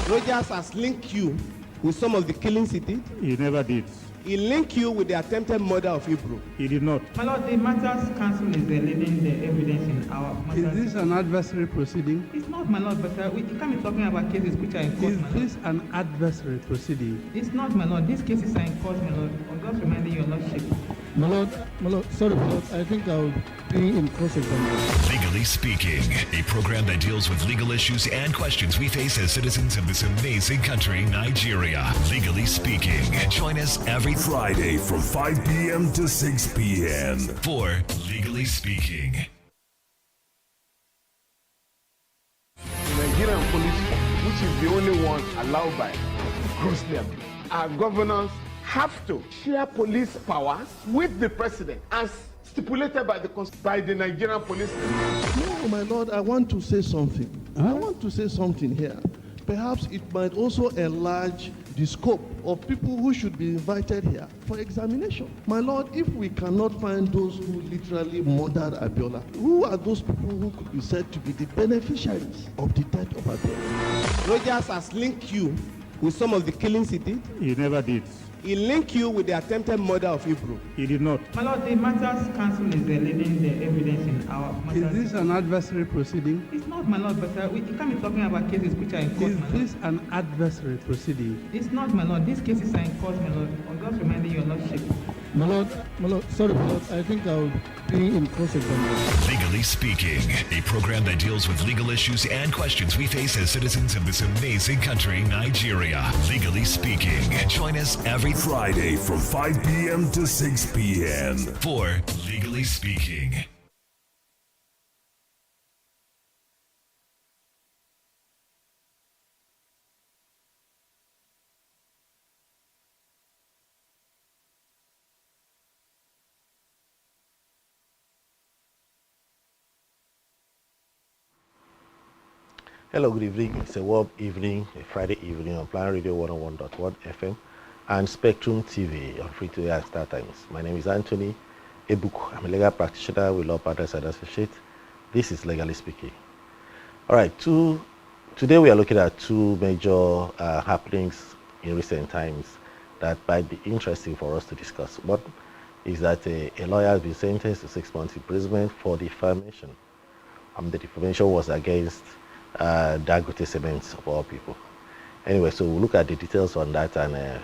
Rogers has linked you with some of the killings he did. He never did. He linked you with the attempted murder of Hebrew. He did not. My lord, the matters counsel is leading the evidence in our matters. Is this an adversary proceeding? It's not, my lord, but we can't be talking about cases which are in court, Is my this an adversary proceeding? It's not, my lord. These cases are in court, my lord. I'm just reminding your lordship. My lord, sorry, my lord, I think I'll be in cross-examination. Legally Speaking, a program that deals with legal issues and questions we face as citizens of this amazing country, Nigeria. Legally Speaking. Join us every Friday from 5 p.m. to 6 p.m. for Legally Speaking. Nigerian police, which is the only one allowed by grossly abused. Our governors have to share police powers with the president as stipulated by the Nigerian police. No, my lord, I want to say something. I want to say something here. Perhaps it might also enlarge the scope of people who should be invited here for examination. My lord, if we cannot find those who literally murdered Abiola, who are those people who could be said to be the beneficiaries of the death of Abiola? Rogers has linked you with some of the killings he did. He never did. He linked you with the attempted murder of Hebrew. He did not. My lord, the matters counsel is leading the evidence in our matters. Is this an adversary proceeding? It's not, my lord, but we can't be talking about cases which are in court, Is my lord. this an adversary proceeding? It's not, my lord. These cases are in court, my lord. I'm just reminding your lordship. My lord, sorry, my lord, I think I'll be in cross-examination. Legally Speaking, a program that deals with legal issues and questions we face as citizens of this amazing country, Nigeria. Legally Speaking. Join us every Friday from 5 p.m. to 6 p.m. for Legally Speaking. Hello, good evening. It's a warm evening, a Friday evening on Plan Radio 101.1 FM and SpectrumTv on free to air Star Times. My name is Anthony Ebuku. I'm a legal practitioner with Law Partners and Associates. This is Legally Speaking. All right, today we are looking at two major happenings in recent times that might be interesting for us to discuss. One is that a lawyer has been sentenced to 6 months imprisonment for defamation. The defamation was against Dangote Cements of all people. Anyway, so we'll look at the details on that and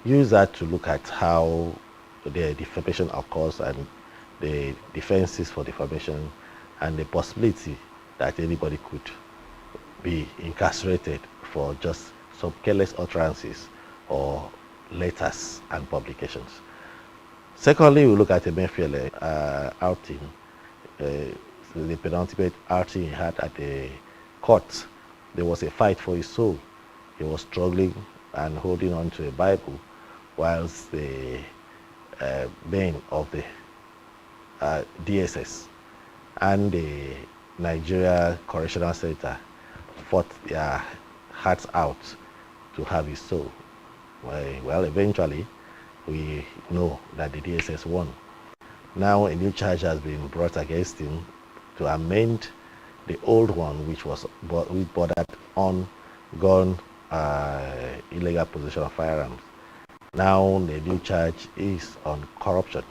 use that to look at how the defamation occurs and the defenses for defamation and the possibility that anybody could be incarcerated for just some careless utterances or letters and publications. Secondly, we'll look at Emefiele outing, the penultimate outing he had at the court. There was a fight for his soul. He was struggling and holding on to a Bible whilst the men of the DSS and the Nigeria Correctional Center fought their hearts out to have his soul. Well, eventually, we know that the DSS won. Now a new charge has been brought against him to amend the old one, which bordered on gun illegal possession of firearms. Now the new charge is on corruption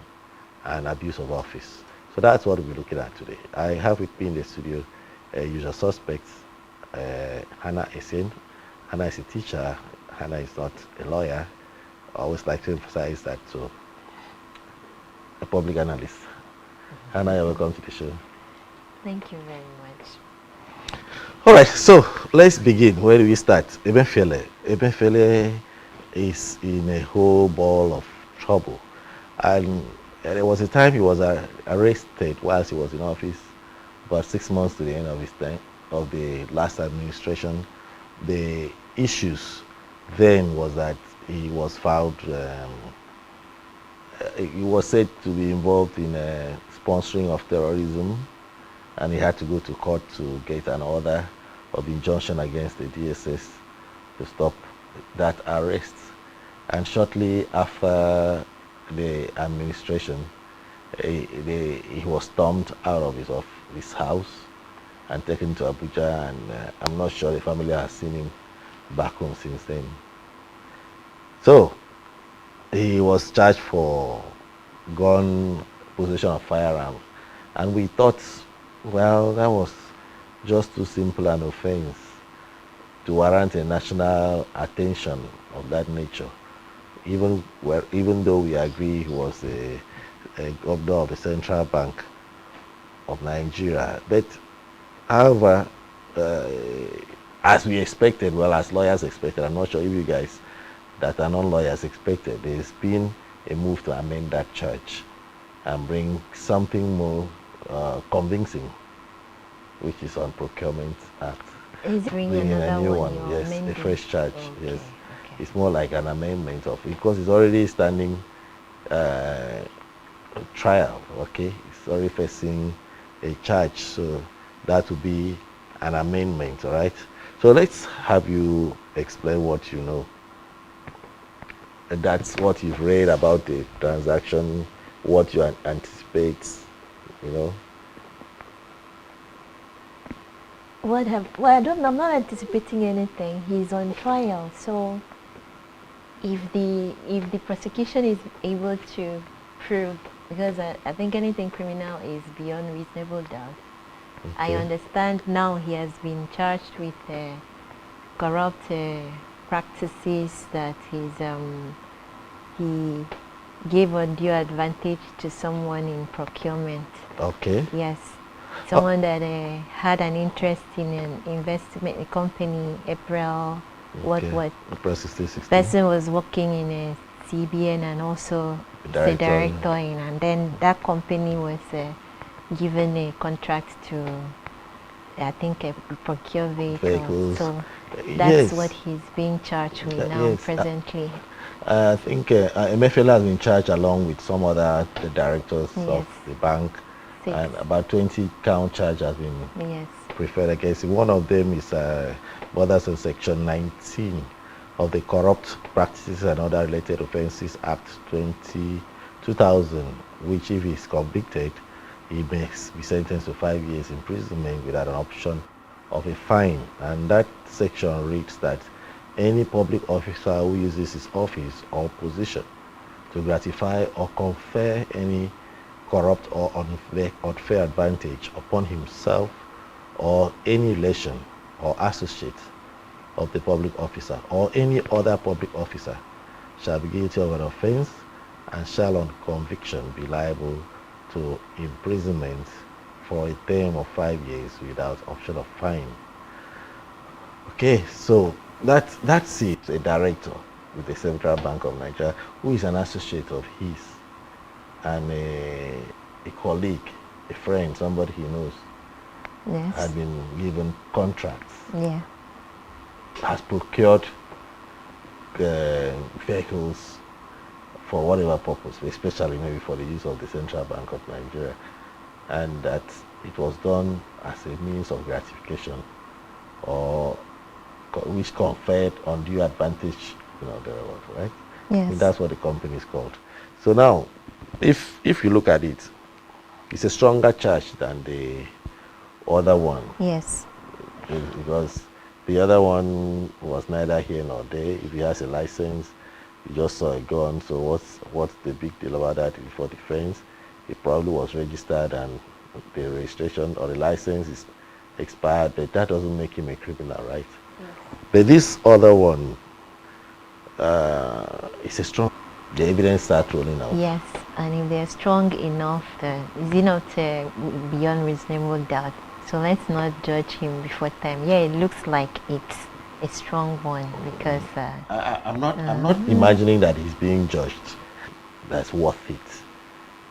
and abuse of office. So that's what we're looking at today. I have with me in the studio usual suspects, Hannah Essien. Hannah is a teacher. Hannah is not a lawyer. I always like to emphasize that. So, a public analyst. Hannah, you're welcome to the show. Thank you very much. All right, so let's begin. Where do we start? Emefiele. Emefiele is in a whole ball of trouble. And there was a time he was arrested whilst he was in office, about 6 months to the end of his time, of the last administration. The issues then was that he was found, he was said to be involved in sponsoring of terrorism, and he had to go to court to get an order of injunction against the DSS to stop that arrest. And shortly after the administration, he was stormed out of his house and taken to Abuja, and I'm not sure the family has seen him back home since then. So he was charged for gun, possession of firearms, and we thought, well, that was just too simple an offense to warrant a national attention of that nature. Even though we agree he was a governor of the Central Bank of Nigeria, but however, as we expected, well, as lawyers expected, I'm not sure if you guys that are non-lawyers expected, there's been a move to amend that charge and bring something more convincing, which is on Procurement Act. Is bringing Bringing another a new one? one, yes, amending? a fresh charge, Okay, yes. okay. It's more like an amendment of, because it's already standing trial, okay? It's already facing a charge, so that would be an amendment, all right? So let's have you explain what you know. That's what you've read about the transaction, what you anticipate, you know. I'm not anticipating anything. He's on trial, so if the prosecution is able to prove, because I think anything criminal is beyond reasonable doubt. Okay. I understand now he has been charged with corrupt practices, that he gave undue advantage to someone in procurement. Okay. Yes. Someone that had an interest in an investment company, April, Okay. what? April 16. Person was working in a CBN and also the director in, and then that company was given a contract to, I think, procure vehicles. So that's what he's being charged with now, presently. I think Emefiele has been charged along with some other directors of the bank. 6. And about 20 count charge has been preferred against him. One of them is borders on Section 19 of the Corrupt Practices and Other Related Offences Act 2000, which, if he is convicted, he may be sentenced to 5 years imprisonment without an option of a fine. And that section reads that any public officer who uses his office or position to gratify or confer any corrupt or unfair advantage upon himself or any relation or associate of the public officer or any other public officer shall be guilty of an offense and shall on conviction be liable to imprisonment for a term of 5 years without option of fine. Okay, so that's it. A director with the Central Bank of Nigeria who is an associate of his and a colleague, a friend, somebody he knows, had been given contracts, has procured vehicles for whatever purpose, especially maybe for the use of the Central Bank of Nigeria, and that it was done as a means of gratification or which conferred undue advantage, thereof, right? Yes. That's what the company is called. So now, if you look at it, it's a stronger charge than the other one. Yes. Because the other one was neither here nor there. If he has a license, he just saw a gun. So what's the big deal about that? For defense, it probably was registered and the registration or the license is expired, but that doesn't make him a criminal, right? Yes. But this other one is a strong. The evidence starts rolling out. Yes, and if they're strong enough, is it not beyond reasonable doubt? So let's not judge him before time. Yeah, it looks like it's a strong one because I'm not imagining that he's being judged. That's worth it.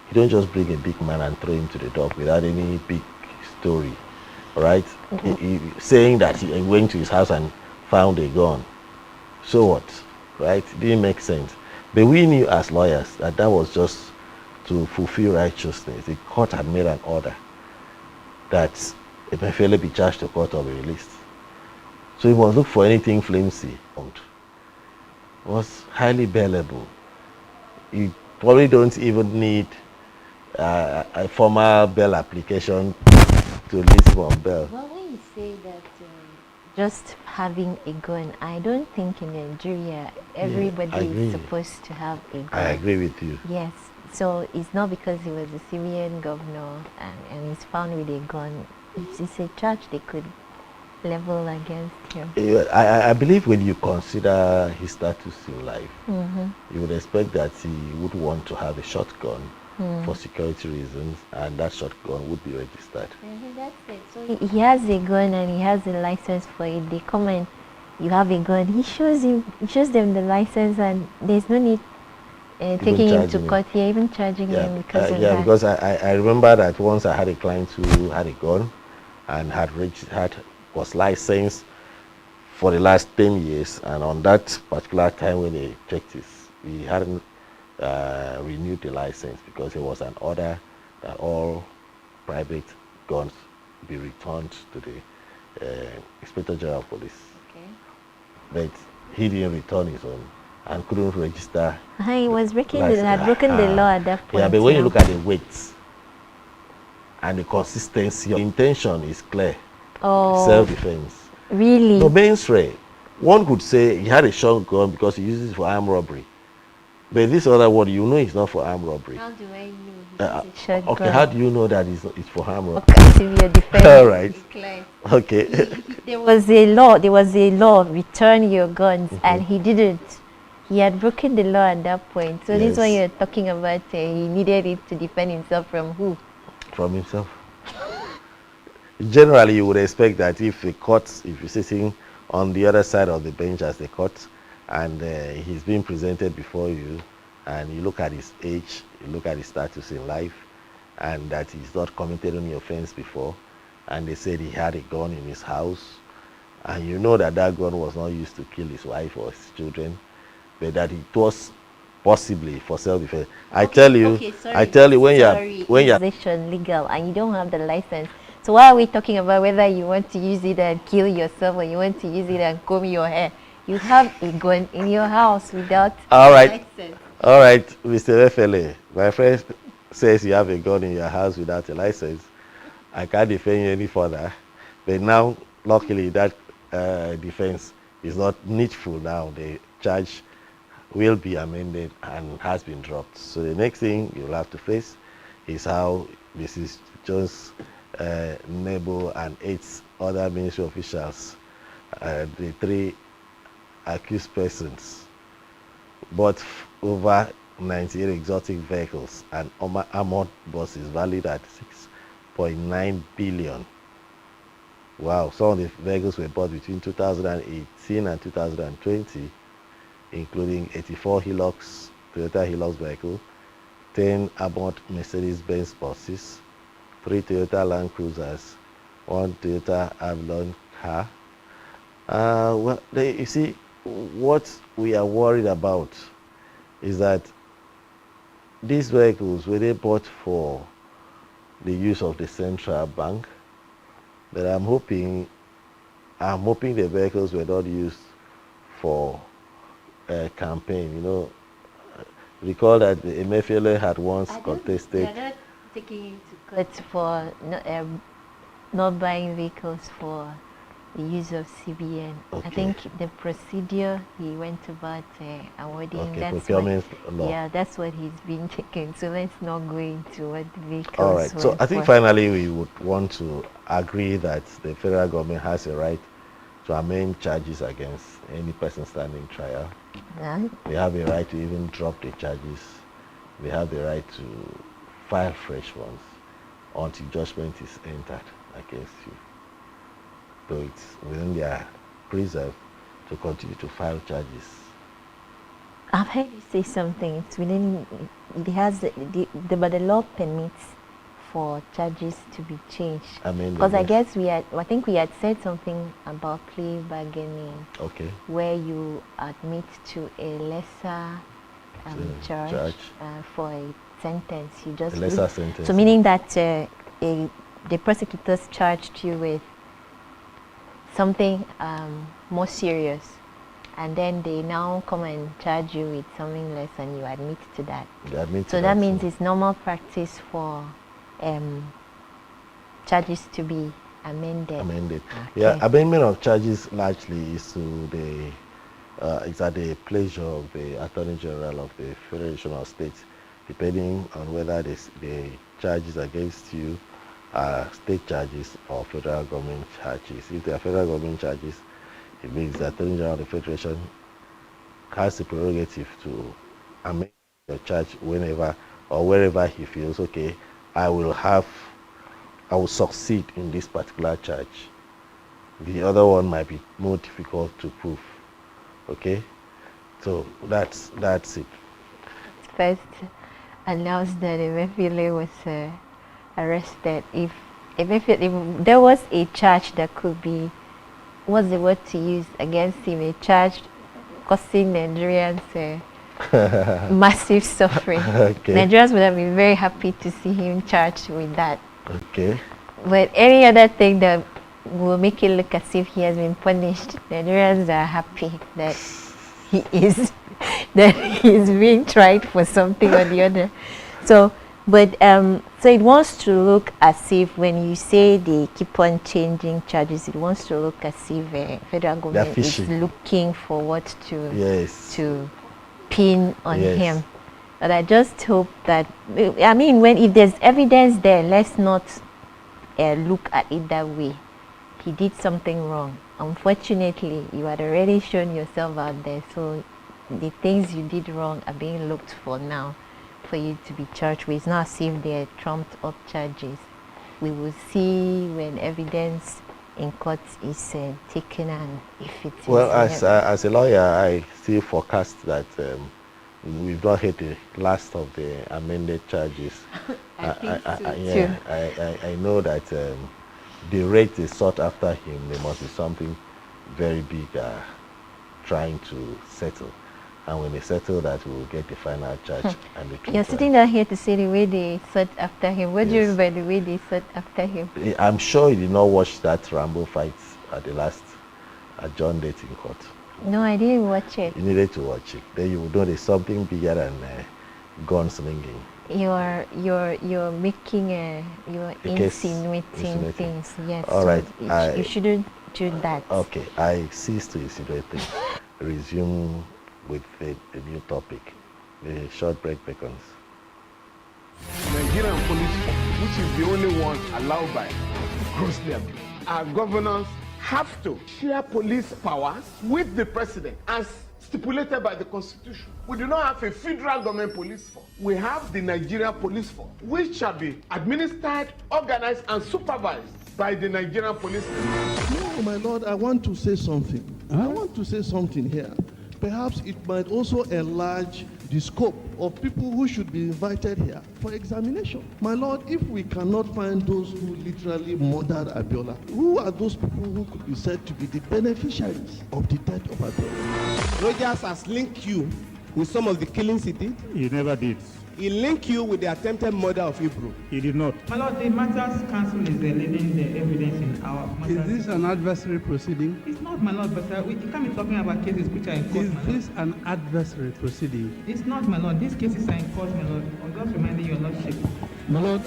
You don't just bring a big man and throw him to the dog without any big story, right? Saying that he went to his house and found a gun. So what, right? It didn't make sense. But we knew as lawyers that was just to fulfill righteousness. The court had made an order that Emefiele be charged to court or be released. So he must look for anything flimsy. It was highly bailable. You probably don't even need a formal bail application to release him on bail. Well, when you say that just having a gun. I don't think in Nigeria everybody is supposed to have a gun. I agree with you. Yes. So it's not because he was a civilian governor and he's found with a gun. It's a charge they could level against him. I believe when you consider his status in life, you would expect that he would want to have a shotgun for security reasons, and that shotgun would be registered. That's it. So he has a gun and he has a license for it. They come and you have a gun. He shows them the license, and there's no need taking him to court. Yeah, even charging him because of that. Because I remember that once I had a client who had a gun and was licensed for the last 10 years, and on that particular time when they checked he hadn't renewed the license because there was an order that all private guns be returned to the Inspector General of Police. Okay. But he didn't return his own and couldn't register. He was had broken the law at that point. Yeah, but when you look at the weight and the consistency, the intention is clear. Oh, self-defense. Really? No, mainstream. One could say he had a shotgun because he uses it for armed robbery. But this other one, it's not for armed robbery. How do I know it's a shotgun? Okay, how do you know that it's for armed robbery? Okay, severe defense. All right. Okay. There was a law, return your guns, and he didn't. He had broken the law at that point. So this is why you're talking about he needed it to defend himself from who? From himself. Generally, you would expect that if you're sitting on the other side of the bench as the court, and he's being presented before you, and you look at his age, you look at his status in life, and that he's not committed any offense before, and they said he had a gun in his house, and you know that gun was not used to kill his wife or his children, but that it was possibly for self-defense. I tell you, when you're legal and you don't have the license. So why are we talking about whether you want to use it and kill yourself or you want to use it and comb your hair? You have a gun in your house without license. All right, Mr. FLA. My friend says you have a gun in your house without a license. I can't defend you any further. But now, luckily, that defense is not needful now. The charge will be amended and has been dropped. So the next thing you'll have to face is how Mrs. Jones, Nebo, and 8 other ministry officials, the 3 accused persons, bought over 98 exotic vehicles and armored buses valued at 6.9 billion. Wow, some of the vehicles were bought between 2018 and 2020, including 84 Hilux, Toyota Hilux vehicle, 10 armored Mercedes-Benz buses, 3 Toyota Land Cruisers, 1 Toyota Avalon car. You see, what we are worried about is that these vehicles were they bought for the use of the central bank, but I'm hoping the vehicles were not used for a campaign. Recall that the Emefiele had once contested. They're not taking into court for not buying vehicles for the use of CBN. Okay. I think the procedure he went about awarding, procurement law. Yeah, that's what he's been taken. So let's not go into what the vehicles. All right. So I think finally we would want to agree that the federal government has a right to amend charges against any person standing trial. They have a right to even drop the charges. They have the right to file fresh ones until judgment is entered against you. So it's within their preserve to continue to file charges. I've heard you say something. It's within. It has but the law permits for charges to be changed. Because I guess I think we had said something about plea bargaining. Okay. Where you admit to a lesser charge for a sentence. You just a lesser sentence. So meaning that the prosecutors charged you with something more serious, and then they now come and charge you with something less, and you admit to that. So that means it's normal practice for charges to be amended. Amended. Okay. Yeah, amendment of charges largely is to the is at the pleasure of the Attorney General of the Federation or State, depending on whether the charges against you are state charges or federal government charges. If they are federal government charges, it means the Attorney General of the Federation has the prerogative to amend your charge whenever or wherever he feels, okay, I will succeed in this particular charge. The other one might be more difficult to prove. Okay, so that's it. First announced that Emefiele was arrested. If there was a charge that could be, what's the word to use against him, a charge causing Nigerians massive suffering. Okay. Nigerians would have been very happy to see him charged with that. Okay. But any other thing that will make it look as if he has been punished, Nigerians are happy that he is being tried for something or the other. So, but so it wants to look as if when you say they keep on changing charges, it wants to look as if federal government is looking for what to pin on him. But I just hope that, I mean, if there's evidence there, let's not look at it that way. He did something wrong. Unfortunately, you had already shown yourself out there, so the things you did wrong are being looked for now for you to be charged with. It's not as if they're trumped up charges. We will see when evidence in court is taken and if it is. Well, as a lawyer, I still forecast that we've not hit the last of the amended charges. I know that the rate is sought after him. There must be something very big trying to settle. And when they settle that, we will get the final charge. And the You're sitting down here to say the way they sought after him. What do you mean by the way they sought after him? I'm sure you did not watch that Rambo fight at the last adjourned date in court. No, I didn't watch it. You needed to watch it. Then you would know there's something bigger than gunslinging. You're making you're insinuating things. Yes. All right. You shouldn't do that. Okay. I cease to insinuate things. Resume with the new topic. The short break beckons. Nigerian police, which is the only one allowed by grossly abused. Our governors have to share police powers with the president as stipulated by the Constitution. We do not have a federal government police force. We have the Nigerian police force, which shall be administered, organized, and supervised by the Nigerian police. No, my lord, I want to say something. I want to say something here. Perhaps it might also enlarge the scope of people who should be invited here for examination. My lord, if we cannot find those who literally murdered Abiola, who are those people who could be said to be the beneficiaries of the death of Abiola? Rogers has linked you with some of the killings he did. He never did. He linked you with the attempted murder of Hebrew. He did not. My lord, the matters counsel is leading the evidence in our matters. Is this an adversary proceeding? It's not, my lord, but you can't be talking about cases which are in court. Is this an adversary proceeding? It's not, my lord. These cases are in court, my lord. I'm just reminding your lordship. My lord,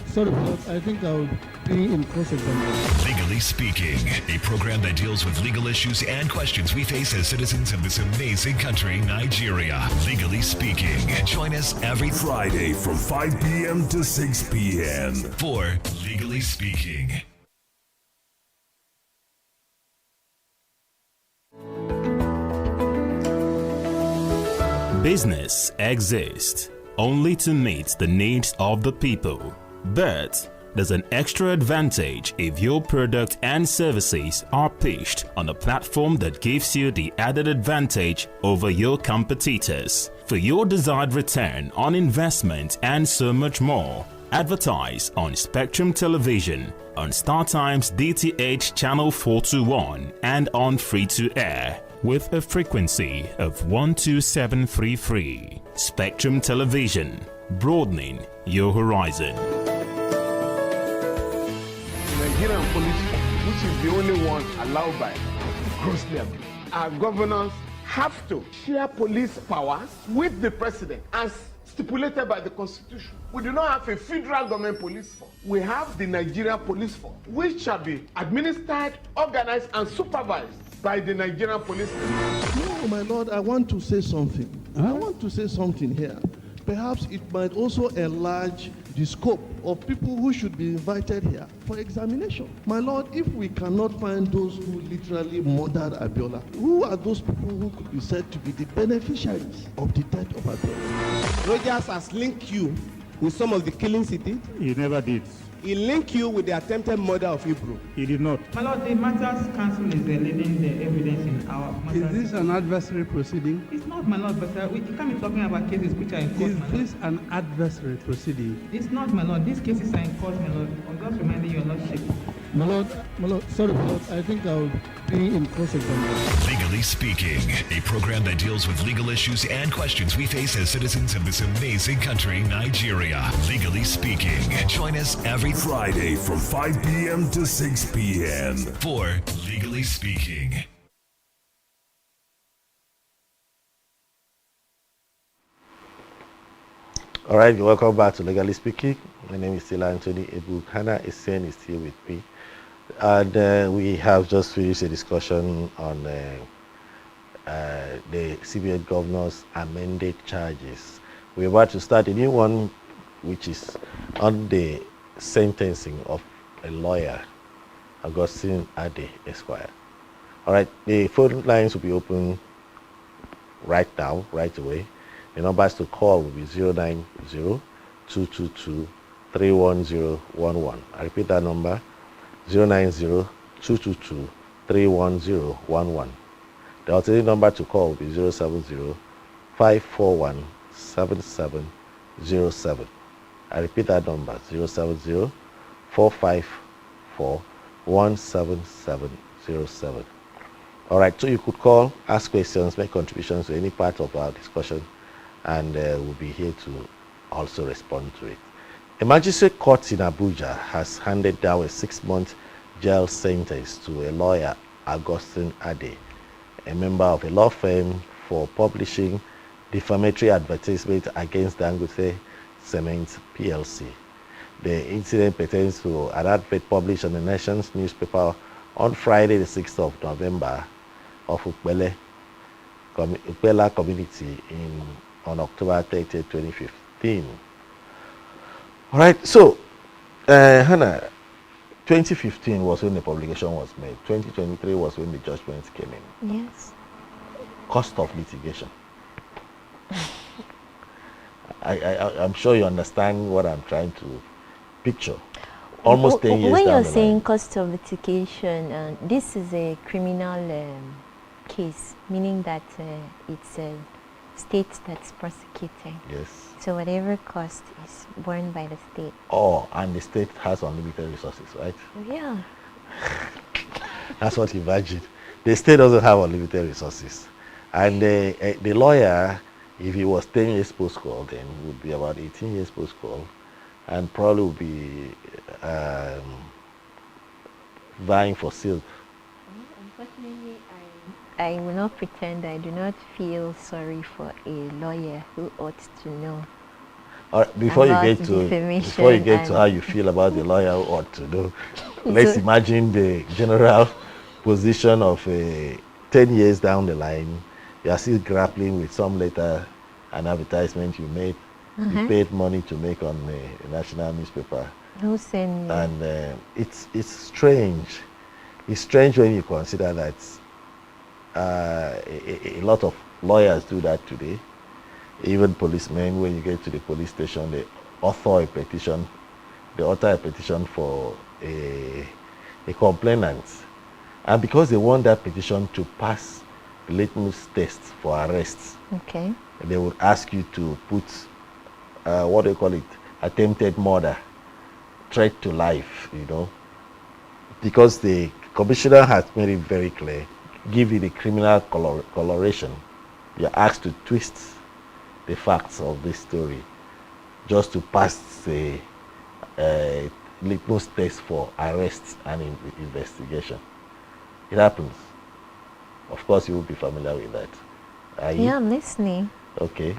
sorry, my lord, I think I'll be in cross-examination. Legally Speaking, a program that deals with legal issues and questions we face as citizens of this amazing country, Nigeria. Legally Speaking. Join us every Friday from 5 p.m. to 6 p.m. for Legally Speaking. Business exists only to meet the needs of the people. But there's an extra advantage if your product and services are pitched on a platform that gives you the added advantage over your competitors. For your desired return on investment and so much more, advertise on Spectrum Television, on StarTimes DTH Channel 421 and on free-to-air with a frequency of 12733. Spectrum Television, broadening your horizon. Nigerian police, which is the only one allowed by grossly abused. Our governors have to share police powers with the president as stipulated by the Constitution. We do not have a federal government police force. We have the Nigerian police force, which shall be administered, organized, and supervised by the Nigerian police force. No, my lord, I want to say something. I want to say something here. Perhaps it might also enlarge the scope of people who should be invited here for examination. My lord, if we cannot find those who literally murdered Abiola, who are those people who could be said to be the beneficiaries of the death of Abiola? Rogers has linked you with some of the killings he did. He never did. He linked you with the attempted murder of Hebrew. He did not. My Lord, the Matters Council is leading the evidence in our matters. Is this an adversary proceeding? It's not, my Lord, but we can't be talking about cases which are in court, Is my Lord. this an adversary proceeding? It's not, my Lord. These cases are in court, my Lord. I'm just reminding you, Your Lordship. My lord, sorry, my lord, I think I'll be in cross-examination. Legally Speaking, a program that deals with legal issues and questions we face as citizens of this amazing country, Nigeria. Legally Speaking. Join us every Friday from 5 p.m. to 6 p.m. for Legally Speaking. All right, welcome back to Legally Speaking. My name is still Anthony Ebu. Hannah Esen is still with me. And we have just finished a discussion on the CBN governor's amended charges. We're about to start a new one, which is on the sentencing of a lawyer, Augustine Ade Esquire. All right, the phone lines will be open right now, right away. The numbers to call will be 090-222-31011. I repeat that number, 090-222-31011. The alternative number to call will be 070-541-7707. I repeat that number, 070-454-17707. All right, so you could call, ask questions, make contributions to any part of our discussion, and we'll be here to also respond to it. A magistrate court in Abuja has handed down a 6-month jail sentence to a lawyer, Augustine Ade, a member of a law firm, for publishing defamatory advertisement against Dangote Cement PLC. The incident pertains to an advert published on the nation's newspaper on Friday, the 6th of November, of Upela community on October 30, 2015. All right, so Hannah, 2015 was when the publication was made. 2023 was when the judgment came in. Yes. Cost of litigation. I'm sure you understand what I'm trying to picture. Almost 10 years when down you're the saying line. cost of litigation, this is a criminal case, meaning that it's a state that's prosecuting. Yes. So whatever cost is borne by the state. Oh, and the state has unlimited resources, right? Yeah. That's what you imagine. The state doesn't have unlimited resources. And the lawyer, if he was 10 years post-call, then would be about 18 years post-call, and probably would be vying for silk. Unfortunately, I will not pretend I do not feel sorry for a lawyer who ought to know. Before you about get to defamation how you feel about the lawyer who ought to know, let's imagine the general position of 10 years down the line. You are still grappling with some letter, an advertisement you made, you paid money to make on a national newspaper. Who sent you? And it's strange. It's strange when you consider that a lot of lawyers do that today. Even policemen, when you get to the police station, they author a petition. They author a petition for a complainant. And because they want that petition to pass the litmus test for arrest, okay, they would ask you to put, what do you call it, attempted murder, threat to life, you know. Because the commissioner has made it very clear, give it a criminal coloration. You're asked to twist the facts of this story just to pass the litmus test for arrest and investigation. It happens. Of course, you will be familiar with that. Are you? Yeah, I'm listening. Okay.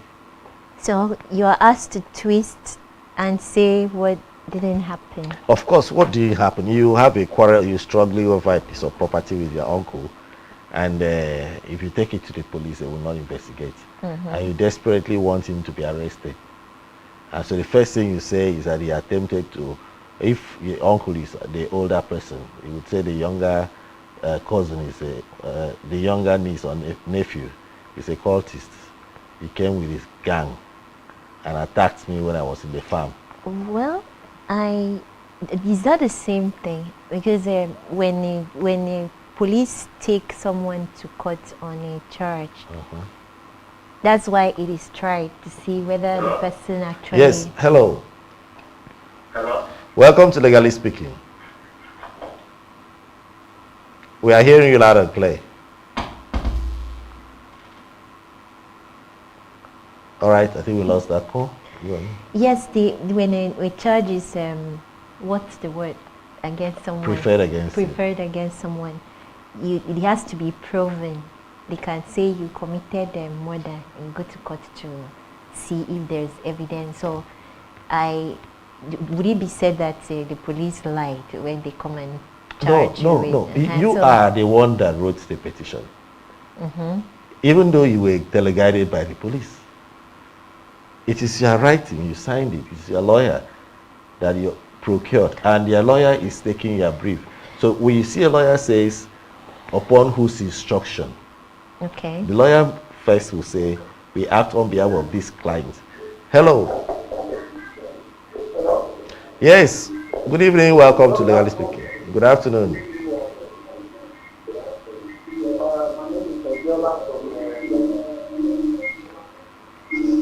So you are asked to twist and say what didn't happen. Of course, what didn't happen? You have a quarrel, you're struggling over a piece of property with your uncle, and if you take it to the police, they will not investigate. And you desperately want him to be arrested. And so the first thing you say is that he attempted to, if your uncle is the older person, you would say the younger cousin is the younger niece or nephew is a cultist. He came with his gang and attacked me when I was in the farm. Well, is that the same thing? Because when the police take someone to court on a charge, that's why it is tried to see whether the person actually... Yes, hello. Hello. Welcome to Legally Speaking. We are hearing you loud and clear. All right, I think we lost that call. Yes, when a charge is, what's the word, against someone? Preferred against someone. It has to be proven. They can say you committed murder and go to court to see if there's evidence. So, would it be said that the police lied when they come and charge you? No. You are the one that wrote the petition. Even though you were delegated by the police. It is your writing, you signed it. It's your lawyer that you procured, and your lawyer is taking your brief. So when you see a lawyer says, upon whose instruction, the lawyer first will say, we act on behalf of this client. Hello. Yes. Good evening. Welcome to Legally Speaking. Good afternoon.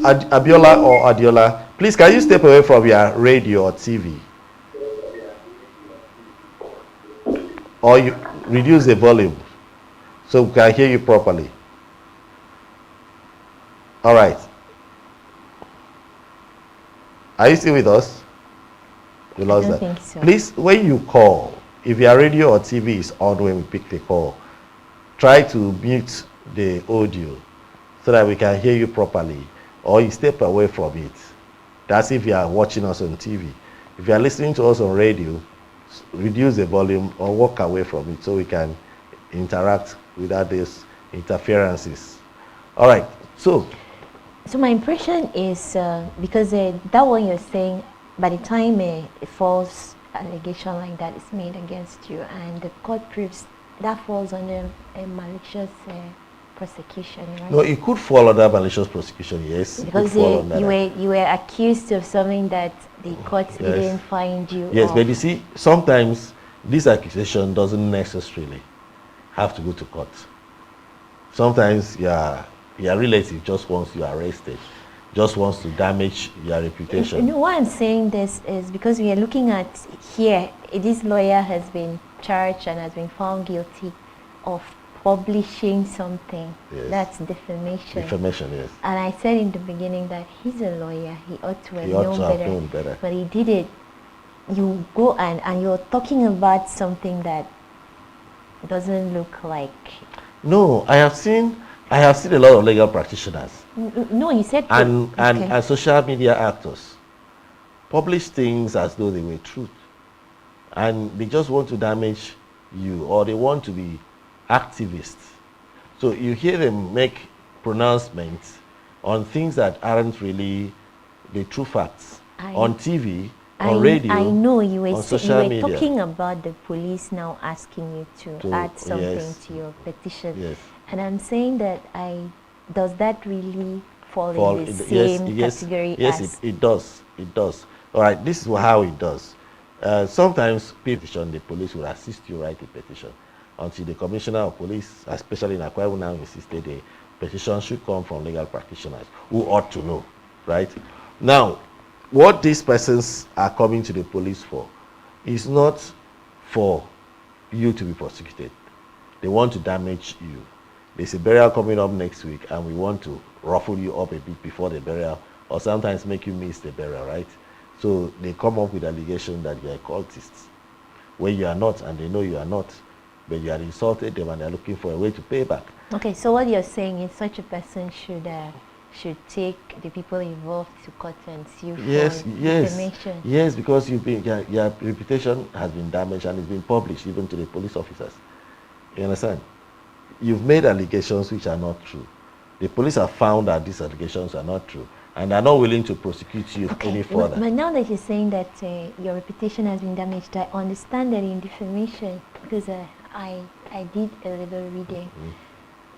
Abiola or Adiola, please can you step away from your radio or TV? Or you reduce the volume so we can hear you properly. All right. Are you still with us? We lost that. Think so. Please, when you call, if your radio or TV is on when we pick the call, try to mute the audio so that we can hear you properly. Or you step away from it. That's if you are watching us on TV. If you are listening to us on radio, reduce the volume or walk away from it so we can interact without these interferences. All right. So my impression is because that one you're saying, by the time a false allegation like that is made against you and the court proves that falls under a malicious prosecution, right? No, it could fall under malicious prosecution, yes. Because you were accused of something that the court didn't find you. Yes, but you see, sometimes this accusation doesn't necessarily have to go to court. Sometimes your relative just wants you arrested, just wants to damage your reputation. You know why I'm saying this is because we are looking at here, this lawyer has been charged and has been found guilty of publishing something. That's defamation. Defamation, yes. And I said in the beginning that he's a lawyer, he ought to have known better. But he did it. You go and you're talking about something that doesn't look like... No, I have seen a lot of legal practitioners. No, you said... And social media actors publish things as though they were truth. And they just want to damage you, or they want to be activists. So you hear them make pronouncements on things that aren't really the true facts. On TV, on radio, I know you were media. Talking about the police now asking you to add something to your petition. Yes. And I'm saying that does that really fall in the same category? Yes, it does. It does. All right, this is how it does. Sometimes petition, the police will assist you write a petition until the commissioner of police, especially in Akwa Ibom, now insisted a petition should come from legal practitioners who ought to know, right? Now, what these persons are coming to the police for is not for you to be prosecuted. They want to damage you. There's a burial coming up next week and we want to ruffle you up a bit before the burial, or sometimes make you miss the burial, right? So they come up with allegation that you are cultists, where you are not, and they know you are not, but you are insulted them and they are looking for a way to pay back. Okay, so what you're saying is such a person should take the people involved to court and sue Yes, for yes, defamation. yes, because your reputation has been damaged and it's been published even to the police officers. You understand? You've made allegations which are not true. The police have found that these allegations are not true and are not willing to prosecute you any further. But now that you're saying that your reputation has been damaged, I understand that in defamation, because I did a little reading.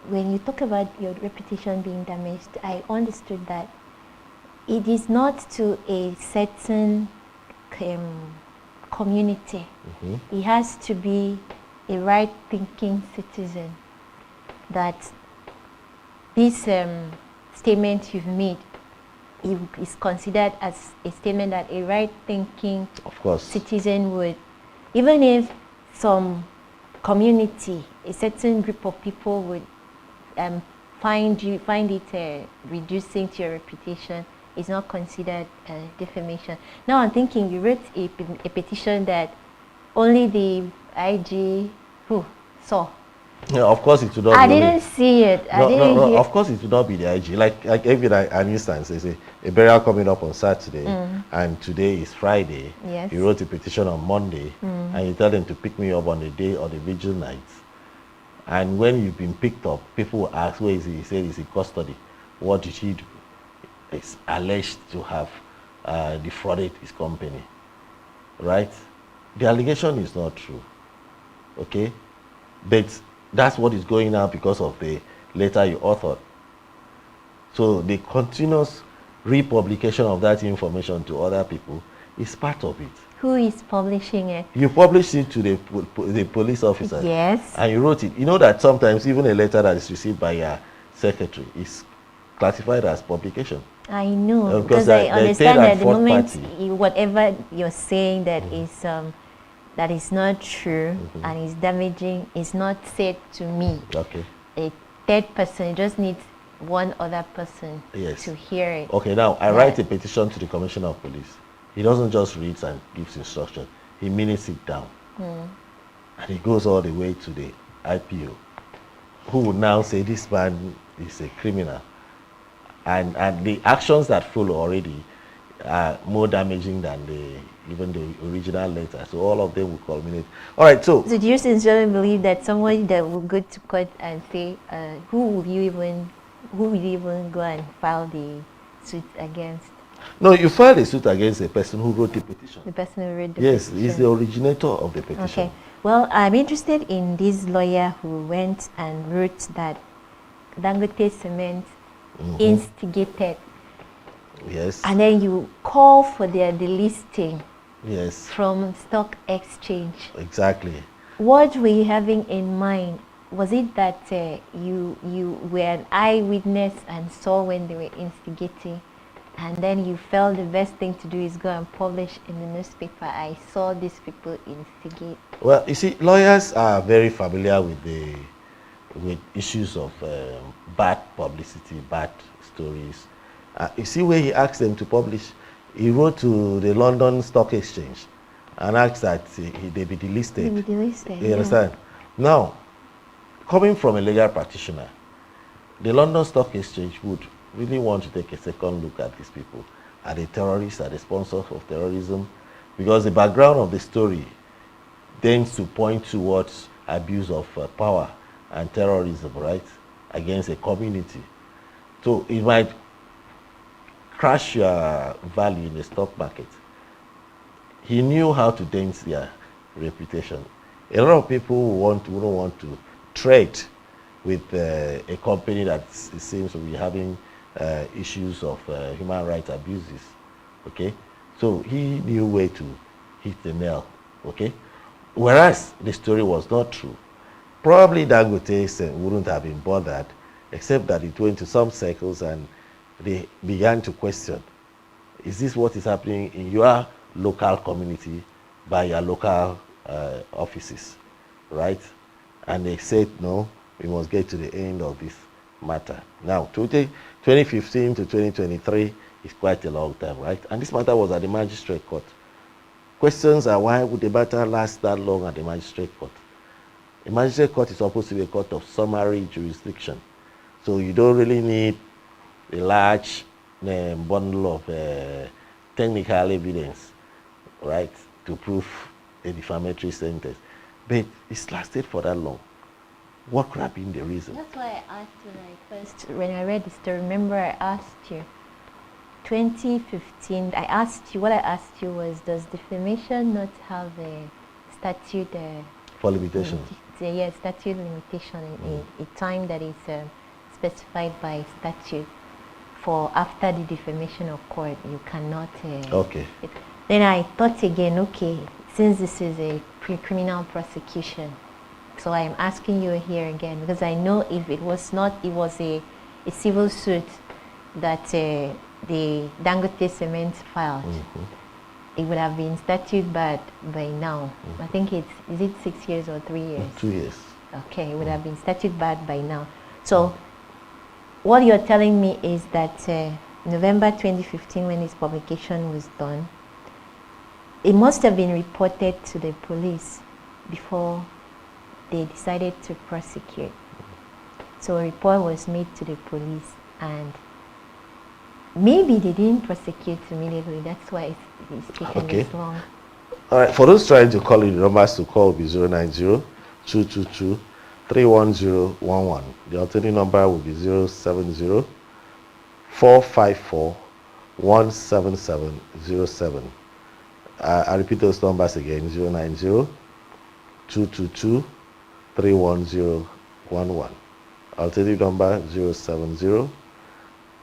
When you talk about your reputation being damaged, I understood that it is not to a certain community. It has to be a right-thinking citizen that this statement you've made is considered as a statement that a right-thinking citizen would, even if some community, a certain group of people would find it reducing to your reputation, is not considered defamation. Now I'm thinking you wrote a petition that only the IG who saw. Yeah, of course it would not. I didn't see it. No, of course it would not be the IG. Like every an instance, there's a burial coming up on Saturday, and today is Friday. Yes. You wrote a petition on Monday, and you tell them to pick me up on the day or the vigil night. And when you've been picked up, people will ask, where is he? He said he's in custody. What did he do? It's alleged to have defrauded his company, right? The allegation is not true, okay? But that's what is going on because of the letter you authored. So the continuous republication of that information to other people is part of it. Who is publishing it? You published it to the police officer. Yes. And you wrote it. You know that sometimes even a letter that is received by your secretary is classified as publication. I know, because I understand that the moment whatever you're saying that is not true and is damaging is not said to me. Okay. A third person just needs one other person to hear it. Okay, now I write a petition to the Commissioner of Police. He doesn't just read and gives instruction. He minutes it down. And he goes all the way to the IPO, who would now say this man is a criminal. And the actions that follow already are more damaging than even the original letter. So all of them will culminate. All right, so do you sincerely believe that somebody that will go to court and say, who will you even go and file the suit against? No, you filed a suit against the person who wrote the petition. The person who wrote the Yes, petition. he's the originator of the petition. Okay. Well, I'm interested in this lawyer who went and wrote that Dangote Cement instigated. Yes. And then you call for their delisting. Yes. From stock exchange. Exactly. What were you having in mind? Was it that you were an eyewitness and saw when they were instigating, and then you felt the best thing to do is go and publish in the newspaper, I saw these people instigate? Well, you see, lawyers are very familiar with issues of bad publicity, bad stories. You see where he asked them to publish, he wrote to the London Stock Exchange and asked that they be delisted. They be delisted, you understand? Now, coming from a legal practitioner, the London Stock Exchange would really want to take a second look at these people. Are they terrorists? Are they sponsors of terrorism? Because the background of the story tends to point towards abuse of power and terrorism, right, against a community. So it might crash your value in the stock market. He knew how to dent their reputation. A lot of people wouldn't want to trade with a company that seems to be having issues of human rights abuses, okay? So he knew where to hit the nail, okay? Whereas the story was not true. Probably Dangote wouldn't have been bothered, except that it went to some circles and they began to question, is this what is happening in your local community by your local offices, right? And they said, no, we must get to the end of this matter. Now, 2015 to 2023 is quite a long time, right? And this matter was at the magistrate court. Questions are, why would the matter last that long at the magistrate court? The magistrate court is supposed to be a court of summary jurisdiction. So you don't really need a large bundle of technical evidence, right, to prove a defamatory sentence. But it's lasted for that long. What could have been the reason? That's why I asked you, like, first, when I read the story, remember I asked you, 2015, what I asked you was, does defamation not have a statute? For limitation. Yes, statute limitation, a time that is specified by statute. For after the defamation occurred, you cannot. Okay. Then I thought again, okay, since this is a pre-criminal prosecution, so I'm asking you here again, because I know if it was not, it was a civil suit that the Dangote Cement filed, it would have been statute barred by now. I think is it 6 years or 3 years? 2 years. Okay, it would have been statute barred by now. So what you're telling me is that November 2015, when this publication was done, it must have been reported to the police before they decided to prosecute. So a report was made to the police, and maybe they didn't prosecute immediately. That's why it's taken this long. All right, for those trying to call you, the numbers to call will be 090-222-31011. The alternative number will be 070-454-17707. I repeat those numbers again, 090-222-31011. Alternative number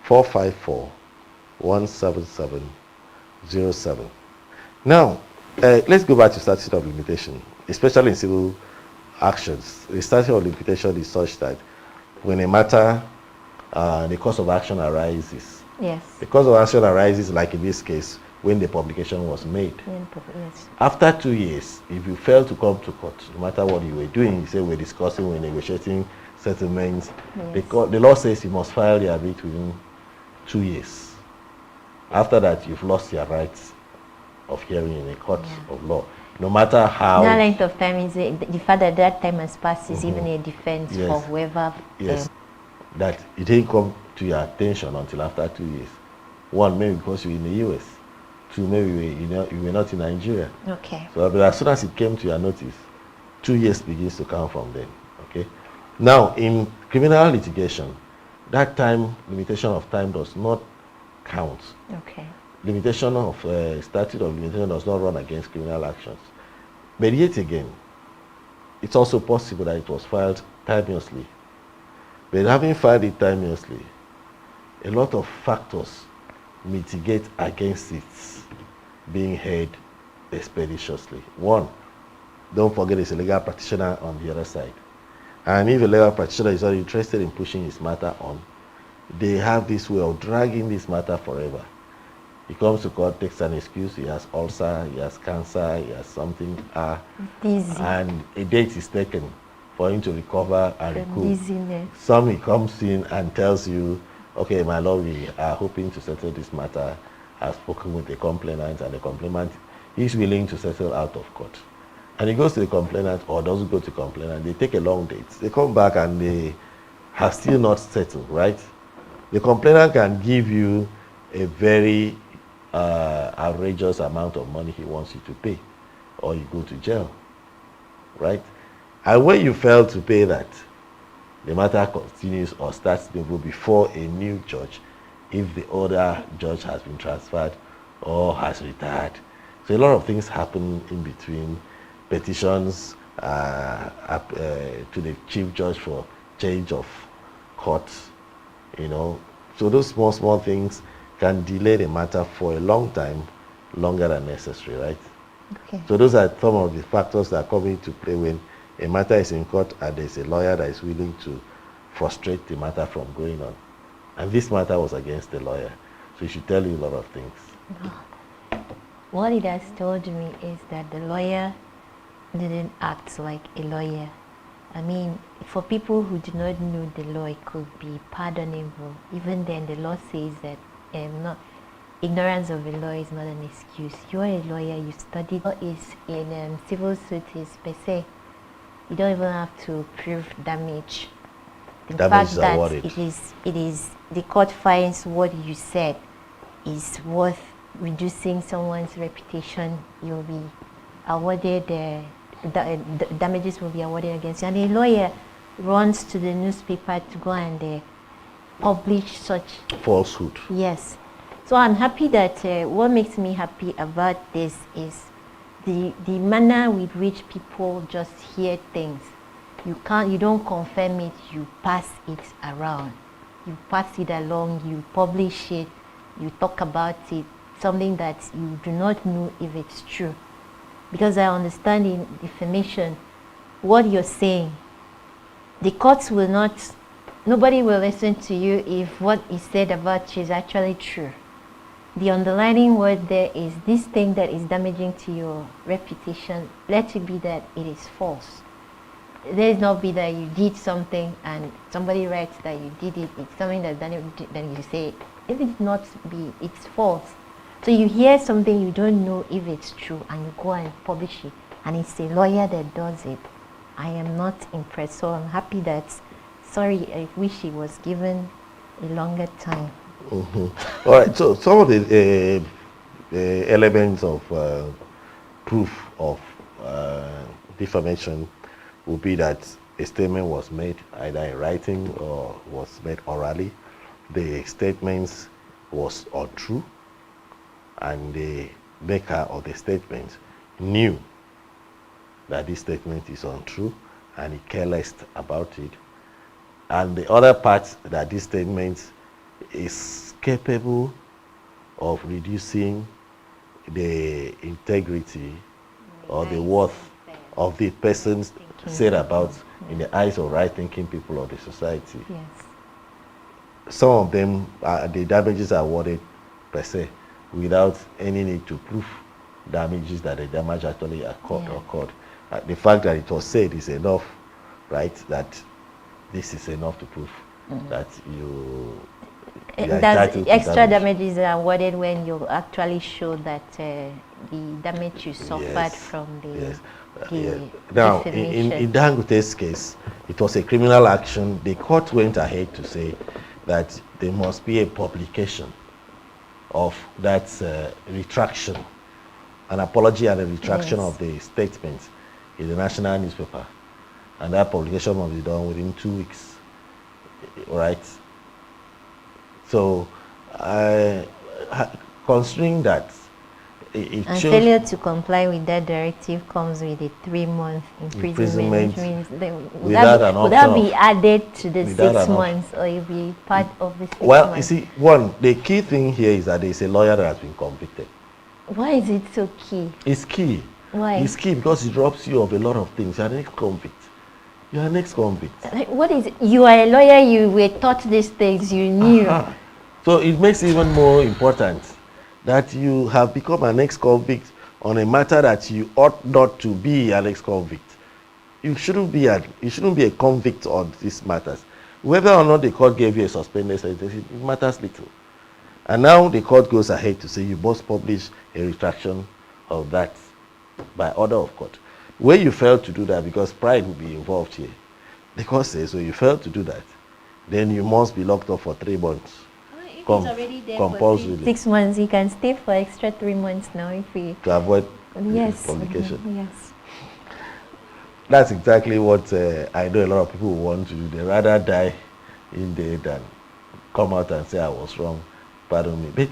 070-454-17707. Now, let's go back to statute of limitation, especially in civil actions. The statute of limitation is such that when a matter, the cause of action arises. Yes. The cause of action arises, like in this case, when the publication was made. Yes. After 2 years, if you fail to come to court, no matter what you were doing, you say we're discussing, we're negotiating settlements, Yes. the law says you must file your bid within 2 years. After that, you've lost your rights of hearing in a court of law. No matter how... That length of time is the fact that that time has passed is even a defense for whoever... Yes, that it didn't come to your attention until after 2 years. One, maybe because you're in the US. Two, maybe you were not in Nigeria. Okay. So but as soon as it came to your notice, 2 years begins to count from then. Okay. Now, in criminal litigation, that time, limitation of time does not count. Okay. Limitation of statute of limitation does not run against criminal actions. But yet again, it's also possible that it was filed timeously. But having filed it timeously, a lot of factors mitigate against it being heard expeditiously. One, don't forget there's a legal practitioner on the other side. And if a legal practitioner is not interested in pushing his matter on, they have this way of dragging this matter forever. He comes to court, takes an excuse, he has ulcer, he has cancer, he has something, and a date is taken for him to recover and recoup. Some he comes in and tells you, okay, my lord, we are hoping to settle this matter. I've spoken with the complainant, and the complainant is willing to settle out of court. And he goes to the complainant, or doesn't go to the complainant. They take a long date. They come back and they have still not settled, right? The complainant can give you a very outrageous amount of money he wants you to pay, or you go to jail, right? And when you fail to pay that, the matter continues or starts to go before a new judge if the other judge has been transferred or has retired. So a lot of things happen in between, petitions to the chief judge for change of court, you know. So those small things can delay the matter for a long time, longer than necessary, right? Okay. So those are some of the factors that come into play when a matter is in court and there's a lawyer that is willing to frustrate the matter from going on. And this matter was against the lawyer. So he should tell you a lot of things. What it has told me is that the lawyer didn't act like a lawyer. I mean, for people who do not know the law, it could be pardonable. Even then, the law says that ignorance of the law is not an excuse. You are a lawyer, you studied. Law is in civil suit is per se. You don't even have to prove damage. the Damages fact that awarded. it is the court finds what you said is worth reducing someone's reputation, you'll be awarded the damages will be awarded against you. And a lawyer runs to the newspaper to go and publish such falsehood. Yes. So I'm happy that what makes me happy about this is the manner with which people just hear things. You don't confirm it, you pass it around. You pass it along, you publish it, you talk about it, something that you do not know if it's true. Because I understand in defamation, what you're saying, the courts will not, nobody will listen to you if what is said about you is actually true. The underlying word there is this thing that is damaging to your reputation, let it be that it is false. Let it not be that you did something and somebody writes that you did it, it's something that then you say, if it's not be, it's false. So you hear something you don't know if it's true and you go and publish it and it's a lawyer that does it. I am not impressed, so I'm happy that, sorry, I wish he was given a longer time. Mm-hmm. All right, so some of the elements of proof of defamation would be that a statement was made either in writing or was made orally. The statement was untrue, and the maker of the statement knew that this statement is untrue and he careless about it. And the other part, that this statement is capable of reducing the integrity or the worth of the persons said about in the eyes of right-thinking people of the society. Yes. Some of them, the damages are awarded per se without any need to prove damages that the damage actually occurred. The fact that it was said is enough, right? That this is enough to prove that you extra damages are awarded when you actually show that the damage you suffered from the Now, defamation. in Dangote's case, it was a criminal action. The court went ahead to say that there must be a publication of that retraction, an apology and a retraction of the statement in the national newspaper. And that publication must be done within 2 weeks, right? So, considering that, and failure to comply with that directive comes with a 3-month imprisonment. Would that be added to the 6 months, or it be part of the 6 months? Well, you see, one, the key thing here is that there is a lawyer that has been convicted. Why is it so key? It's key. Why? It's key because it robs you of a lot of things. You're an ex-convict. You're an ex-convict. What is it? You are a lawyer, you were taught these things, you knew. So it makes it even more important that you have become an ex-convict on a matter that you ought not to be an ex-convict. You shouldn't be a convict on these matters. Whether or not the court gave you a suspended sentence, it matters little. And now the court goes ahead to say you must publish a retraction of that by order of court. When you fail to do that, because pride will be involved here, the court says, so you fail to do that, then you must be locked up for 3 months. If he's already there compulsorily. for 6 months, he can stay for extra 3 months now if he... To avoid publication. Yes. That's exactly what I know a lot of people want to do. They rather die in there than come out and say I was wrong, pardon me. But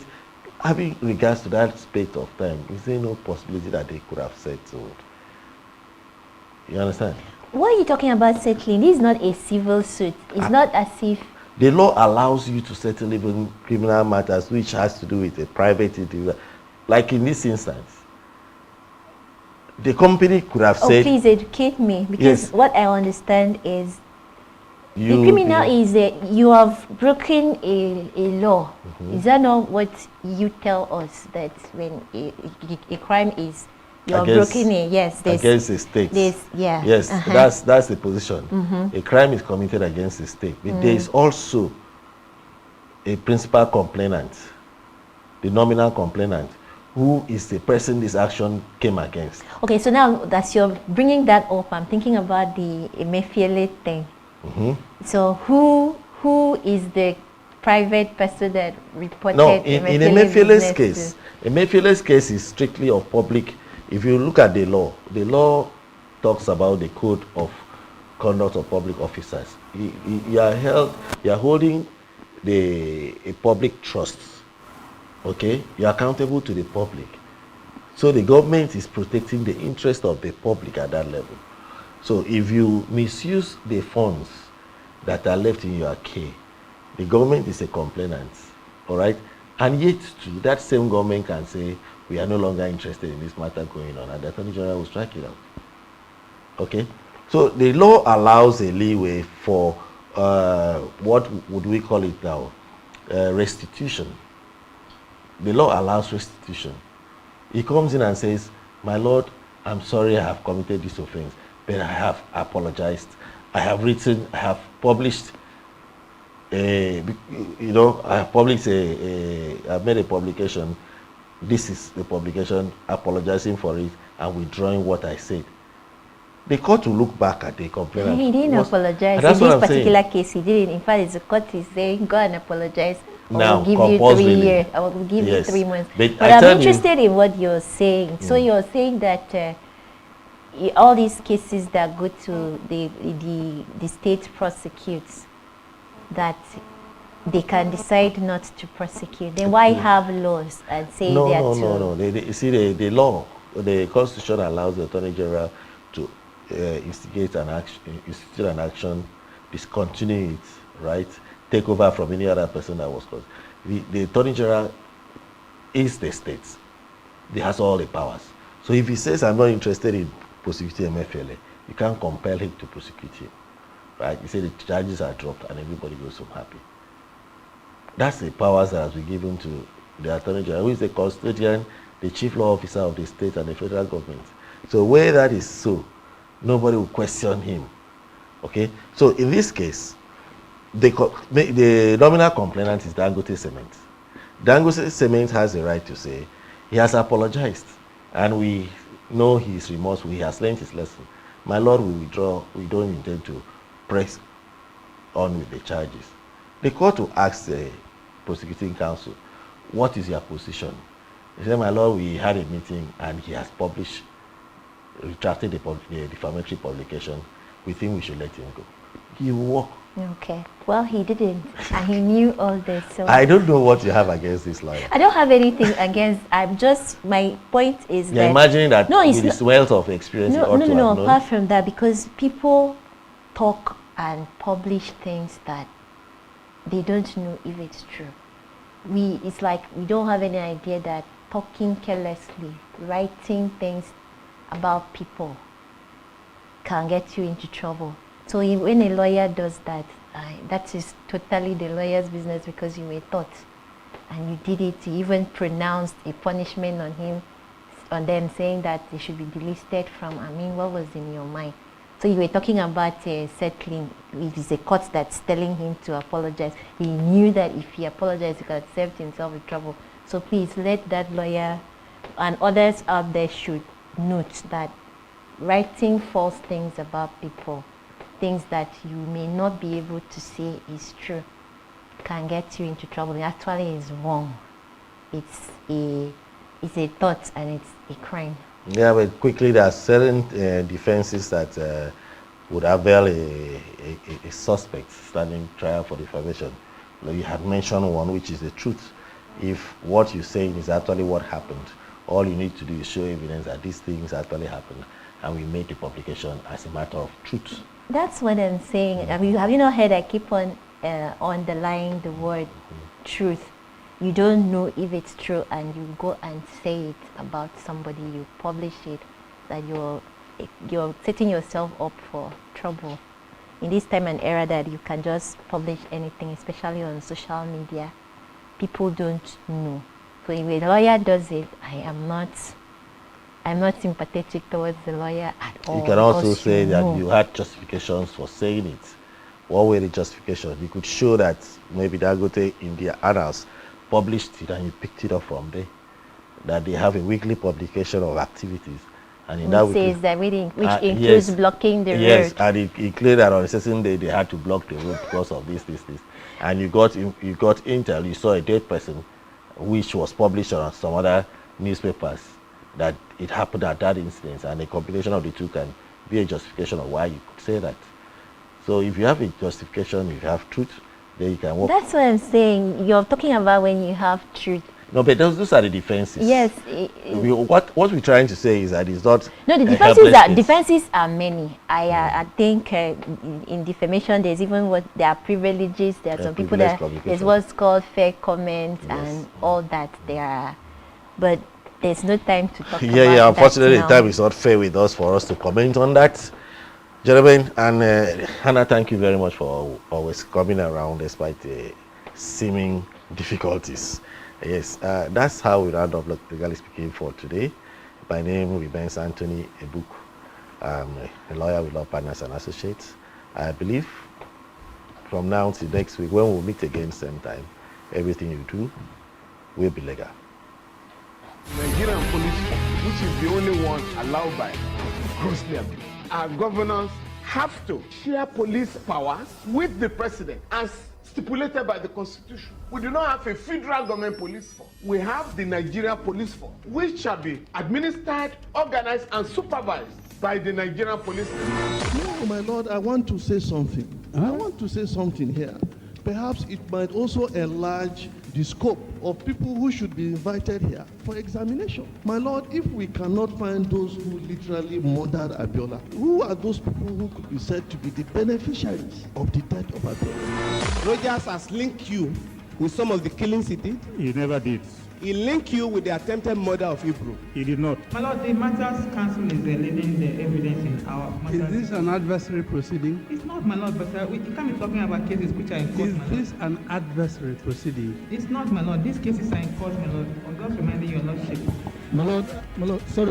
having regards to that space of time, is there no possibility that they could have settled? You understand? What are you talking about settling? This is not a civil suit. It's not as if... The law allows you to settle even criminal matters which has to do with a private entity. Like in this instance, the company could have said... please educate me, because what I understand is the criminal is you have broken a law. Is that not what you tell us, that when a crime is... You are broken it, yes. Against the state. Yes, that's the position. A crime is committed against the state. But there is also a principal complainant, the nominal complainant, who is the person this action came against. Okay, so now that you're bringing that up, I'm thinking about the Emefiele thing. So who is the private person that reported? No, in Emefiele's Emefiele's case is strictly of public. If you look at the law talks about the code of conduct of public officers. You are holding a public trust. Okay, you are accountable to the public. So the government is protecting the interest of the public at that level. So if you misuse the funds that are left in your care, the government is a complainant, all right? And yet, too, that same government can say, we are no longer interested in this matter going on, and the Attorney General will strike it out. Okay? So the law allows a leeway for, what would we call it now? Restitution. The law allows restitution. He comes in and says, my lord, I'm sorry I have committed this offense, but I have apologized. I have written, I have published, I have published I've made a publication. This is the publication, apologizing for it and withdrawing what I said. The court will look back at the complainant. He didn't apologize. In this particular case, he didn't. In fact, the court is saying, go and apologize. I will give you 3 years. I will give you 3 months. But I'm interested in what you're saying. So you're saying that all these cases that go to the state prosecutes, that they can decide not to prosecute. Then why have laws and say no, that? No. You see, the law, the Constitution allows the Attorney General to instigate an action, discontinue it, right? Take over from any other person that was caused. The Attorney General is the state. He has all the powers. So if he says, I'm not interested in prosecuting Emefiele, you can't compel him to prosecute him. Right? You say the charges are dropped and everybody goes home happy. That's the powers that has been given to the Attorney General, who is the custodian, the chief law officer of the state and the federal government. So where that is so, nobody will question him. Okay? So in this case, the nominal complainant is Dangote Cement. Dangote Cement has the right to say he has apologized and we know he is remorseful, he has learned his lesson. My lord, we withdraw, we don't intend to press on with the charges. The court will ask the prosecuting counsel, what is your position? He said, my lord, we had a meeting and he has published, retracted the defamatory publication. We think we should let him go. He will walk. Okay. Well, he didn't, and he knew all this. So I don't know what you have against this lawyer. I don't have anything against. my point is You're that imagining that with his wealth of experience. No. Apart from that, because people talk and publish things that they don't know if it's true. It's like we don't have any idea that talking carelessly, writing things about people can get you into trouble. So when a lawyer does that, that is totally the lawyer's business, because you were taught and you did it. You even pronounced a punishment on them, saying that they should be delisted from. I mean, what was in your mind? So you were talking about settling. It is a court that's telling him to apologize. He knew that if he apologized, he could save himself in trouble. So please let that lawyer and others out there should note that writing false things about people, things that you may not be able to say is true, can get you into trouble. It actually is wrong. It's a thought and it's a crime. Yeah, but quickly, there are certain defenses that would avail a suspect standing trial for defamation. You had mentioned one, which is the truth. If what you're saying is actually what happened, all you need to do is show evidence that these things actually happened, and we make the publication as a matter of truth. That's what I'm saying. I mean, have you not heard I keep on underlying the word truth? You don't know if it's true and you go and say it about somebody, you publish it, that you're setting yourself up for trouble. In this time and era that you can just publish anything, especially on social media, people don't know. So if a lawyer does it, I'm not sympathetic towards the lawyer at all. You can also say that you had justifications for saying it. What were the justifications? You could show that maybe Dangote in their annals published it and you picked it up from there. That they have a weekly publication of activities And in It that way, says that which includes yes, blocking the road. Yes, and it cleared that on a certain day they had to block the road because of this. And you got intel, you saw a dead person, which was published on some other newspapers, that it happened at that incident, and a combination of the two can be a justification of why you could say that. So if you have a justification, if you have truth, then you can work. That's what I'm saying. You're talking about when you have truth. No, but those are the defenses. Yes. What we're trying to say is that it's not. No, the defenses are many. I think in defamation there's even there are privileges. There are some people that there's what's called fair comment and all that there, but there's no time to talk about that. Unfortunately, the time is not fair with us for us to comment on that, gentlemen. And Hannah, thank you very much for always coming around despite the seeming difficulties. Yes, that's how we round up Legally Speaking for today. My name remains Anthony Ebuk. I'm a lawyer with Law Partners and Associates. I believe from now to next week, when we'll meet again same time, everything you do will be legal. Nigerian police, which is the only one allowed by grossly abused. Our governors have to share police powers with the president as stipulated by the Constitution. We do not have a federal government police force. We have the Nigeria Police Force, which shall be administered, organized, and supervised by the Nigerian Police Force. No, my Lord, I want to say something. I want to say something here. Perhaps it might also enlarge the scope of people who should be invited here for examination. My Lord, if we cannot find those who literally murdered Abiola, who are those people who could be said to be the beneficiaries of the death of Abiola? Rogers has linked you with some of the killings he did. He never did. He linked you with the attempted murder of Hebrew. He did not. My Lord, the Matters Council is leading the evidence in our matters. Is this an adversary proceeding? It's not, my Lord, but we can't be talking about cases which are in court, my Lord. Is this an adversary proceeding? It's not, my Lord. These cases are in court, my Lord. I'm just reminding your Lordship. My Lord, sorry.